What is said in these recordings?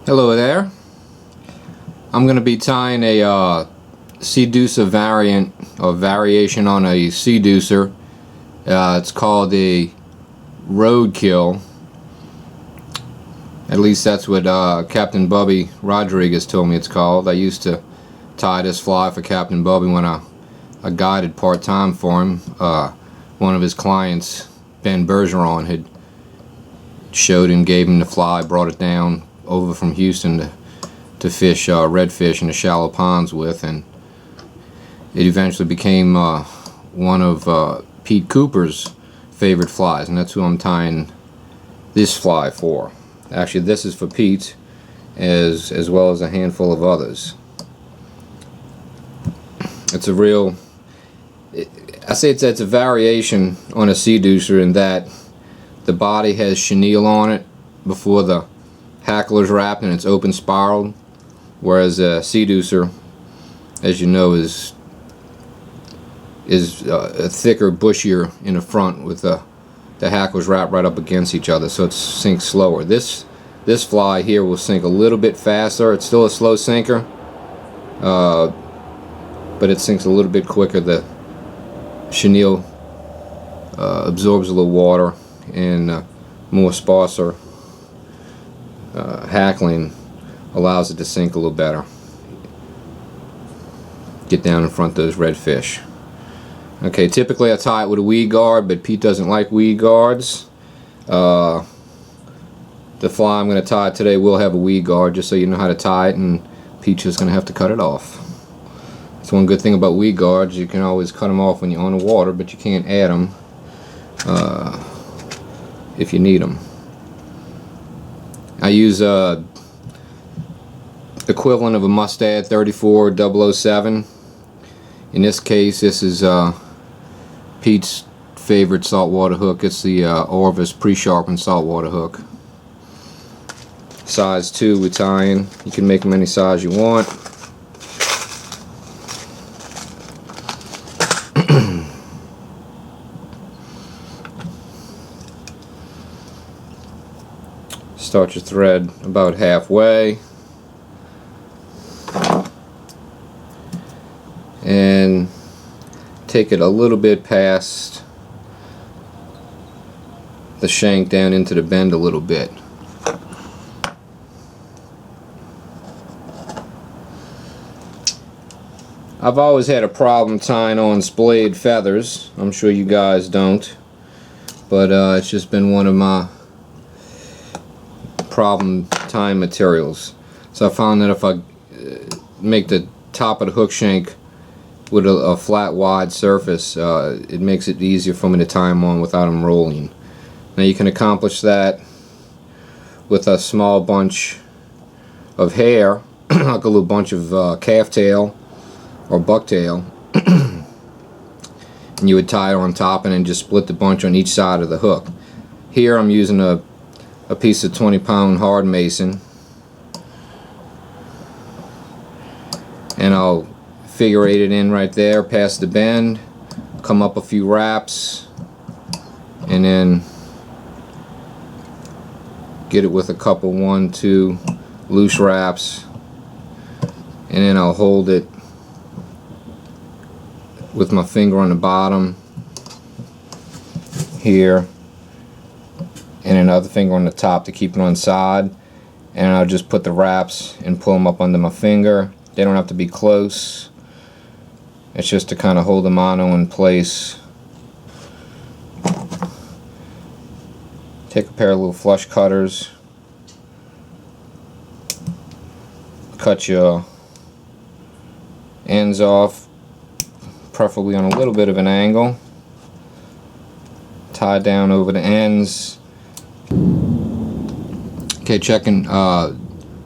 Hello there. I'm going to be tying a Seaducer variant or variation on a Seaducer. It's called the Roadkill. At least that's what Captain Bubby Rodriguez told me it's called. I used to tie this fly for Captain Bubby when I guided part-time for him. One of his clients, Ben Bergeron, had showed him, gave him the fly, brought it down over from Houston to fish redfish in the shallow ponds with, and it eventually became one of Pete Cooper's favorite flies, and that's who I'm tying this fly for. Actually, this is for Pete as well as a handful of others. It's a real, I say it's a variation on a Seaducer in that the body has chenille on it before the hackle is wrapped and it's open spiraled, whereas a Seaducer, as you know, is a thicker, bushier in the front with the hackles wrapped right up against each other, so it sinks slower. This fly here will sink a little bit faster. It's still a slow sinker, but it sinks a little bit quicker. The chenille absorbs a little water, and more sparser hackling allows it to sink a little better. Get down in front of those redfish. Okay, typically I tie it with a weed guard, but Pete doesn't like weed guards. The fly I'm going to tie today will have a weed guard, just so you know how to tie it, and Pete's just going to have to cut it off. That's one good thing about weed guards. You can always cut them off when you're on the water, but you can't add them if you need them. I use equivalent of a Mustad 34007. In this case, this is Pete's favorite saltwater hook. It's the Orvis pre-sharpened saltwater hook. Size 2 we're tying. You can make them any size you want. Start your thread about halfway and take it a little bit past the shank down into the bend a little bit. I've always had a problem tying on splayed feathers. I'm sure you guys don't, but it's just been one of my problem tying materials. So I found that if I make the top of the hook shank with a flat, wide surface, it makes it easier for me to tie them on without them rolling. Now you can accomplish that with a small bunch of hair, like a little bunch of calftail or bucktail, and you would tie it on top and then just split the bunch on each side of the hook. Here I'm using a piece of 20-pound hard mason, and I'll figure eight it in right there past the bend, come up a few wraps, and then get it with a couple 1-2 loose wraps, and then I'll hold it with my finger on the bottom here and another finger on the top to keep it on side, and I'll just put the wraps and pull them up under my finger. They don't have to be close. It's just to kind of hold the mono in place. Take a pair of little flush cutters, cut your ends off, preferably on a little bit of an angle. Tie down over the ends. Okay, checking,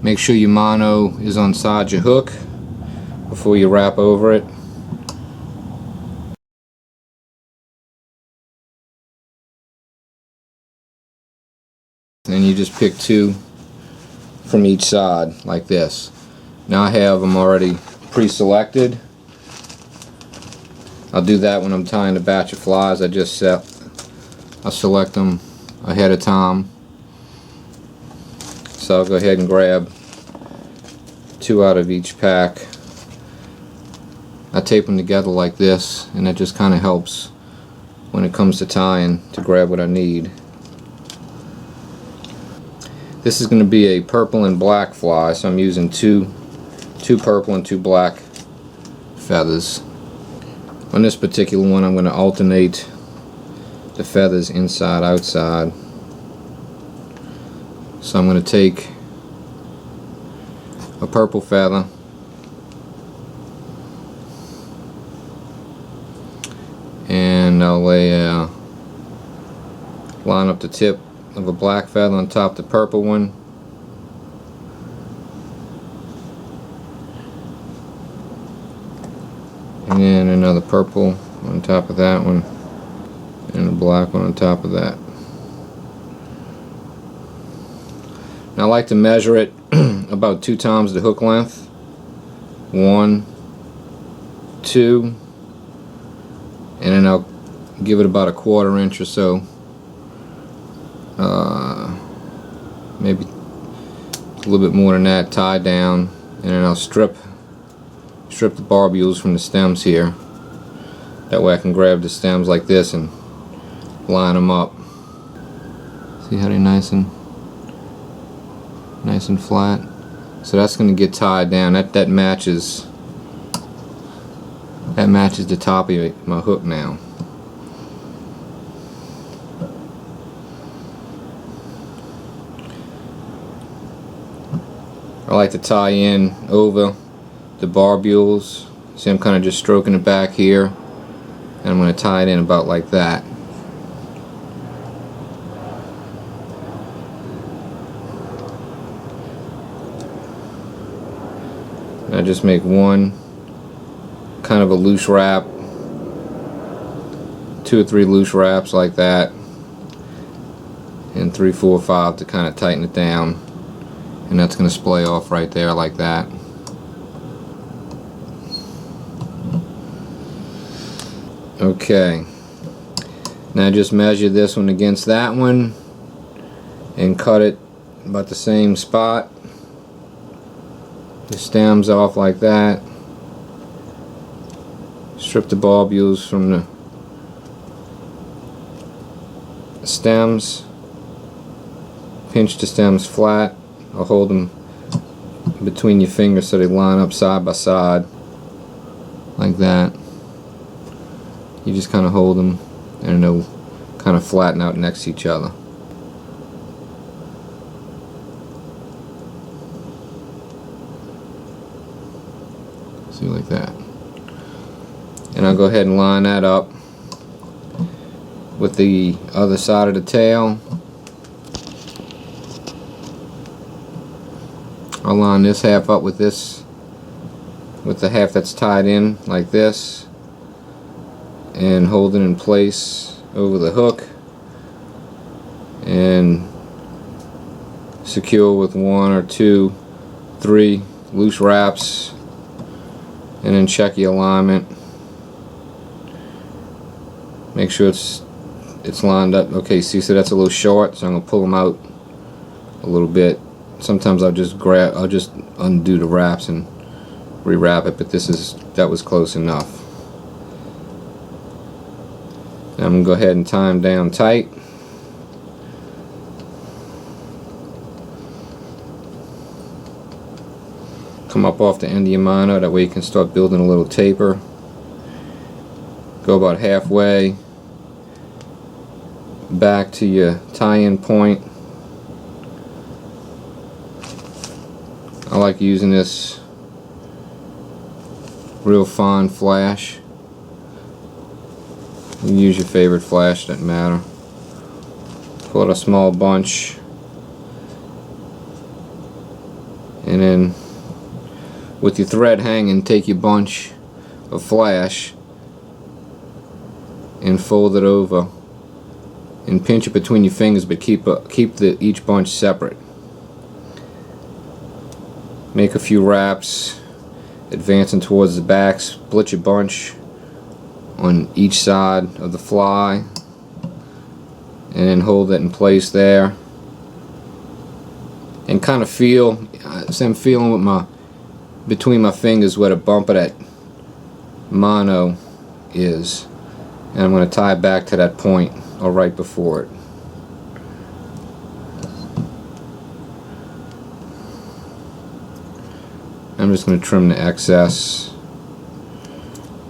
make sure your mono is on side your hook before you wrap over it. And you just pick 2 from each side like this. Now I have them already pre-selected. I'll do that when I'm tying a batch of flies. I'll select them ahead of time. So I'll go ahead and grab 2 out of each pack. I tape them together like this, and that just kind of helps when it comes to tying to grab what I need. This is going to be a purple and black fly, so I'm using two purple and 2 black feathers. On this particular one, I'm going to alternate the feathers inside outside. So I'm going to take a purple feather and I'll line up the tip of a black feather on top of the purple one, and then another purple on top of that one, and a black one on top of that. Now I like to measure it about 2 times the hook length. 1, 2, and then I'll give it about a 1/4 inch or so, maybe a little bit more than that, tie down, and then I'll strip the barbules from the stems here. That way I can grab the stems like this and line them up. See how they're nice and flat? So that's going to get tied down. That matches the top of my hook now. I like to tie in over the barbules. See, I'm kind of just stroking it back here, and I'm going to tie it in about like that. And I just make one kind of a loose wrap, 2 or 3 loose wraps like that, and 3, 4, 5 to kind of tighten it down. And that's going to splay off right there like that. Okay, now just measure this one against that one and cut it about the same spot. The stems off like that. Strip the barbules from the stems. Pinch the stems flat. I'll hold them between your fingers so they line up side by side like that. You just kind of hold them and they'll kind of flatten out next to each other. See, like that. And I'll go ahead and line that up with the other side of the tail. I'll line this half up with this, with the half that's tied in like this, and hold it in place over the hook and secure with 1 or 2, 3 loose wraps, and then check your alignment. Make sure it's lined up. Okay, see, so that's a little short, so I'm gonna pull them out a little bit. Sometimes I'll just undo the wraps and rewrap it, but that was close enough. Now I'm gonna go ahead and tie them down tight. Come up off the end of your minor, that way you can start building a little taper. Go about halfway back to your tie-in point. I like using this real fine flash. You can use your favorite flash, doesn't matter. Pull out a small bunch, and then with your thread hanging, take your bunch of flash and fold it over and pinch it between your fingers, but keep each bunch separate. Make a few wraps, advancing towards the back. Split your bunch on each side of the fly, and then hold it in place there. And kind of feel, so I'm feeling with between my fingers where the bump of that mono is, and I'm going to tie it back to that point or right before it. I'm just going to trim the excess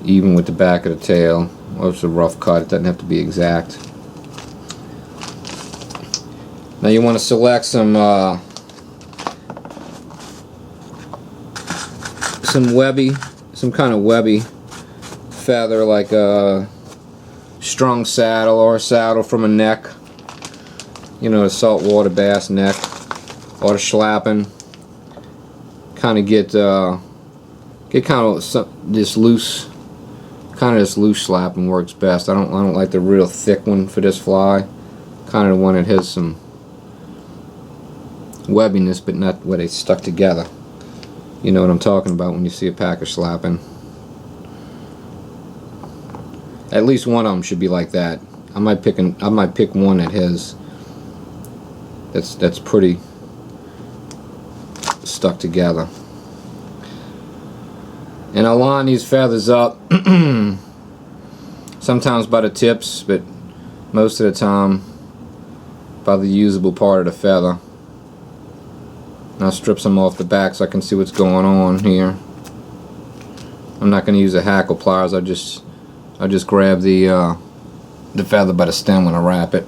even with the back of the tail. Well, it's a rough cut, it doesn't have to be exact. Now you want to select some kind of webby feather, like a strung saddle or a saddle from a neck, you know, the saltwater bass neck, or the schlappen. Kind of get kind of this loose schlappen works best. I don't like the real thick one for this fly. Kind of the one that has some webbiness, but not where they stuck together. You know what I'm talking about when you see a pack of schlappen. At least one of them should be like that. I might pick one that has that's pretty stuck together. And I line these feathers up sometimes by the tips, but most of the time by the usable part of the feather. And I'll strip some off the back so I can see what's going on here. I'm not going to use a hackle pliers. I'll just grab the feather by the stem when I wrap it.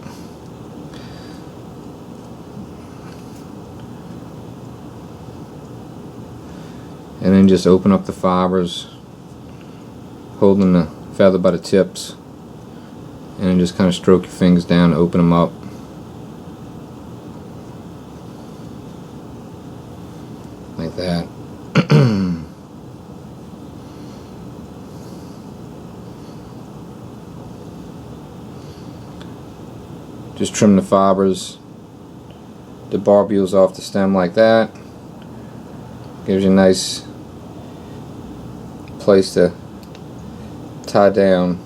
And then just open up the fibers, holding the feather by the tips, and then just kind of stroke your fingers down to open them up. Like that. Just trim the fibers, the barbules off the stem like that. Gives you a nice place to tie down.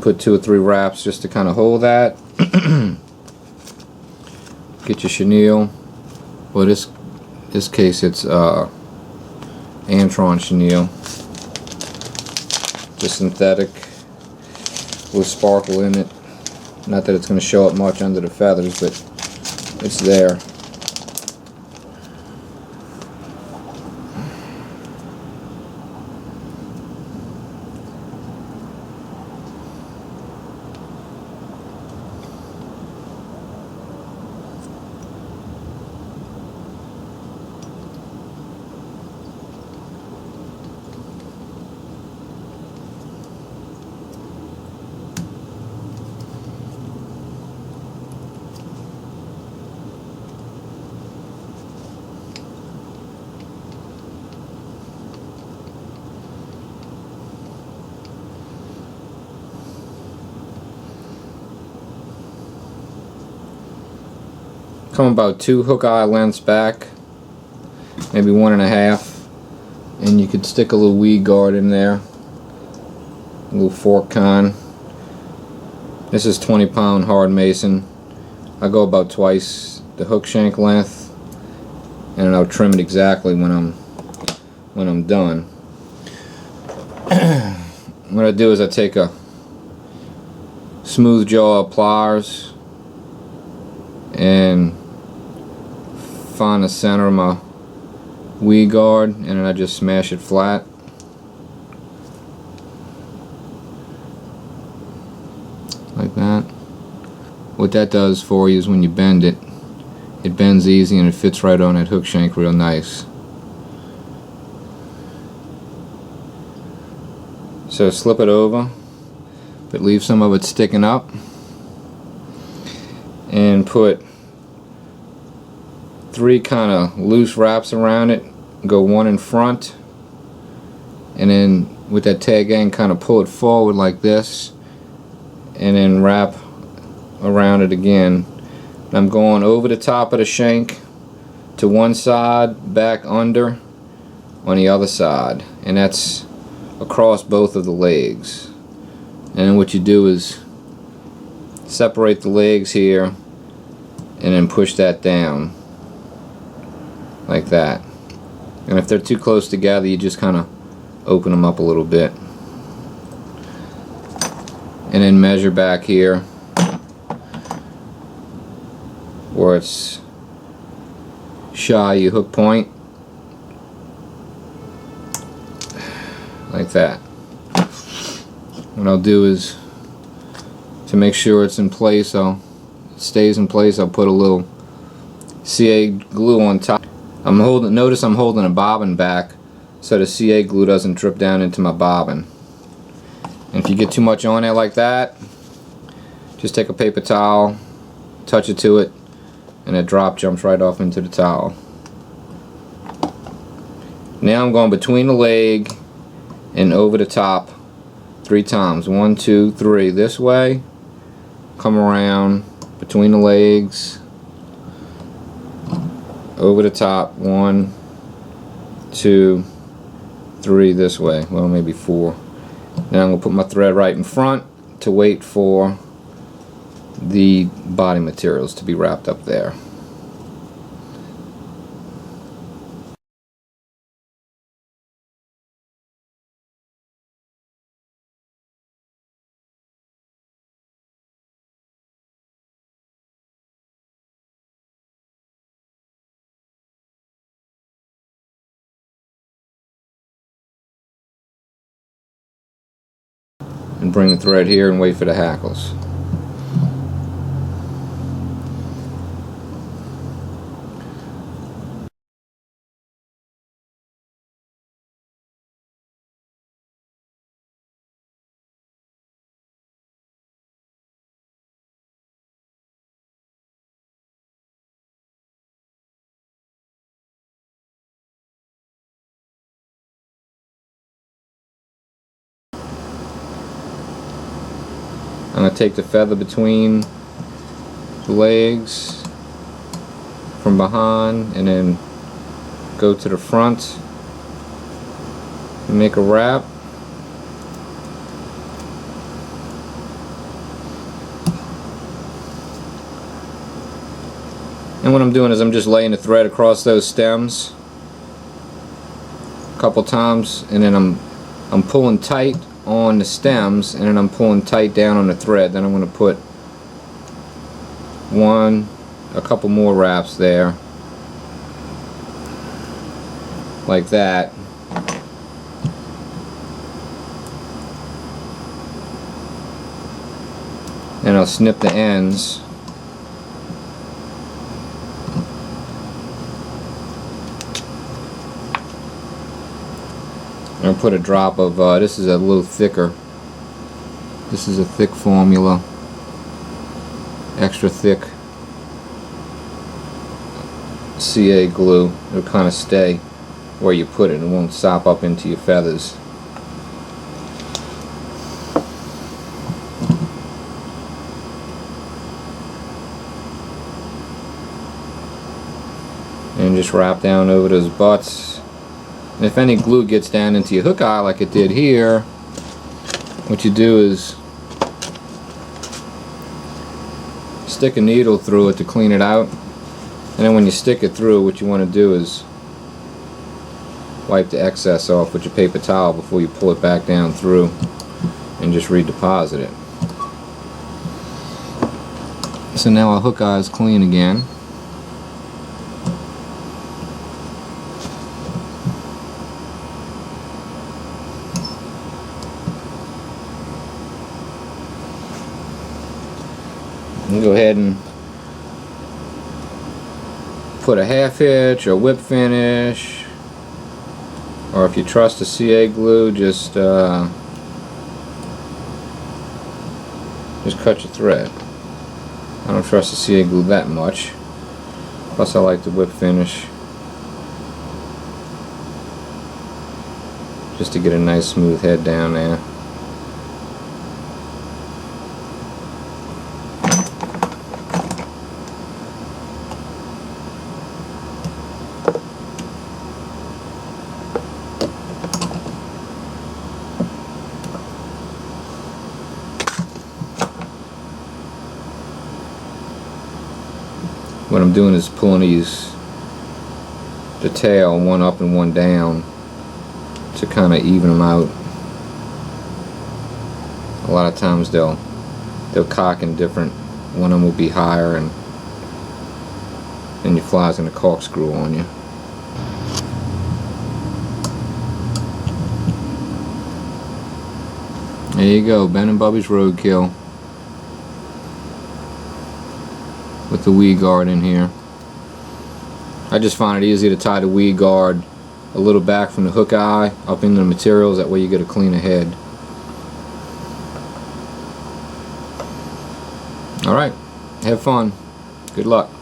Put 2 or 3 wraps just to kind of hold that. Get your chenille. Well, this case it's Antron Chenille, just synthetic with sparkle in it. Not that it's going to show up much under the feathers, but it's there. Come about 2 hook eye lengths back, maybe 1.5, and you could stick a little weed guard in there, a little fork kind. This is 20-pound hard mason. I go about twice the hook shank length, and I'll trim it exactly when I'm done. What I do is I take a smooth jaw of pliers and find the center of my weed guard, and then I just smash it flat. Like that. What that does for you is when you bend it, it bends easy and it fits right on that hook shank real nice. So slip it over, but leave some of it sticking up, and put 3 kind of loose wraps around it. Go 1 in front, and then with that tag end kind of pull it forward like this, and then wrap around it again. And I'm going over the top of the shank to one side, back under on the other side, and that's across both of the legs. And then what you do is separate the legs here and then push that down. like that. And if they're too close together, you just kind of open them up a little bit. And then measure back here where it's shy your hook point, like that. What I'll do is, to make sure it's in place, it stays in place, I'll put a little CA glue on top. Notice I'm holding a bobbin back so the CA glue doesn't drip down into my bobbin. And if you get too much on there like that, just take a paper towel, touch it to it, and that drop jumps right off into the towel. Now I'm going between the leg and over the top 3 times. 1, 2, 3. This way, come around between the legs, over the top. 1, 2, 3 this way. Well, maybe 4. Now I'm going to put my thread right in front to wait for the body materials to be wrapped up there. And bring the thread here and wait for the hackles. I'm going to take the feather between the legs from behind and then go to the front and make a wrap. And what I'm doing is I'm just laying the thread across those stems a couple times, and then I'm pulling tight on the stems, and then I'm pulling tight down on the thread. Then I'm going to put a couple more wraps there, like that. And I'll snip the ends. I'm going to put a drop of, this is a little thicker. This is a thick formula. Extra thick CA glue. It'll kind of stay where you put it. It won't sop up into your feathers. And just wrap down over those butts. And if any glue gets down into your hook eye like it did here, what you do is stick a needle through it to clean it out. And then when you stick it through, what you want to do is wipe the excess off with your paper towel before you pull it back down through and just redeposit it. So now our hook eye is clean again. And go ahead and put a half hitch or whip finish, or if you trust the CA glue, just cut your thread. I don't trust the CA glue that much, plus I like the whip finish just to get a nice smooth head down there. What I'm doing is pulling these the tail, one up and one down, to kind of even them out. A lot of times they'll cock in different. One of them will be higher, and then your fly's gonna corkscrew on you. There you go, Ben and Bubby's Roadkill with the weed guard in here. I just find it easy to tie the weed guard a little back from the hook eye up into the materials. That way you get a cleaner head. Alright, have fun. Good luck.